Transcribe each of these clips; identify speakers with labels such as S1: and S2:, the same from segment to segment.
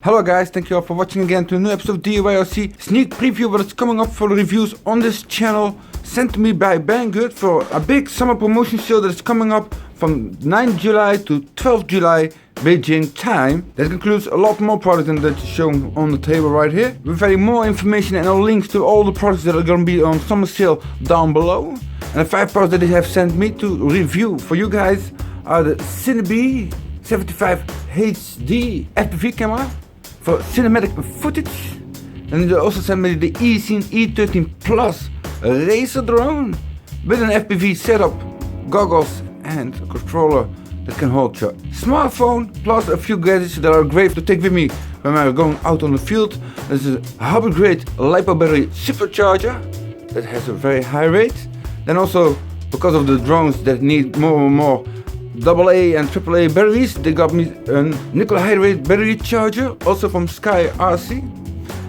S1: Hello guys, thank you all for watching again to a new episode of DIYRC sneak preview what is coming up for the reviews on this channel, sent to me by Banggood for a big summer promotion sale that is coming up from 9th July to 12th July Beijing time. That includes a lot more products than that's shown on the table right here. We're having more information and links to all the products that are going to be on summer sale down below. And the 5 products that they have sent me to review for you guys are the Cinebee 75 HD FPV camera for cinematic footage. And they also sent me the eScene E13 Plus racer drone with an FPV setup, goggles and a controller that can hold your smartphone, plus a few gadgets that are great to take with me when I'm going out on the field. This is a harbor grade LiPo battery supercharger that has a very high rate. Then also, because of the drones that need more and more AA and AAA batteries, they got me a nickel hydrate battery charger, also from Sky RC.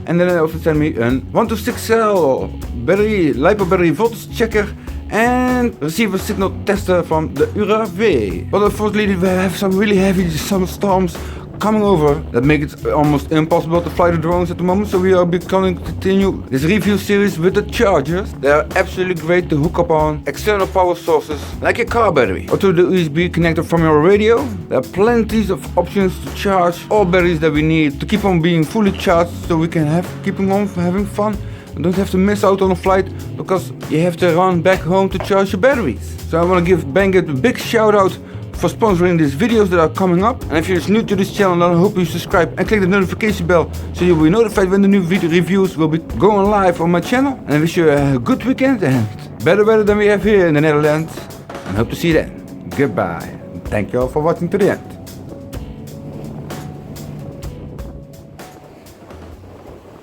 S1: And then they also sent me a 126L battery, LiPo battery voltage checker and receiver signal tester from the URV. But unfortunately we have some really heavy summer storms coming over that make it almost impossible to fly the drones at the moment, so we are going to continue this review series with the chargers. They are absolutely great to hook up on external power sources like a car battery or to the USB connector from your radio. There are plenty of options to charge all batteries that we need to keep on being fully charged, so we can keep on having fun and don't have to miss out on a flight because you have to run back home to charge your batteries. So I want to give Banggood a big shout out for sponsoring these videos that are coming up. And if you're new to this channel, then I hope you subscribe and click the notification bell so you'll be notified when the new video reviews will be going live on my channel. And I wish you a good weekend and better weather than we have here in the Netherlands. And hope to see you then. Goodbye. Thank you all for watching to the end.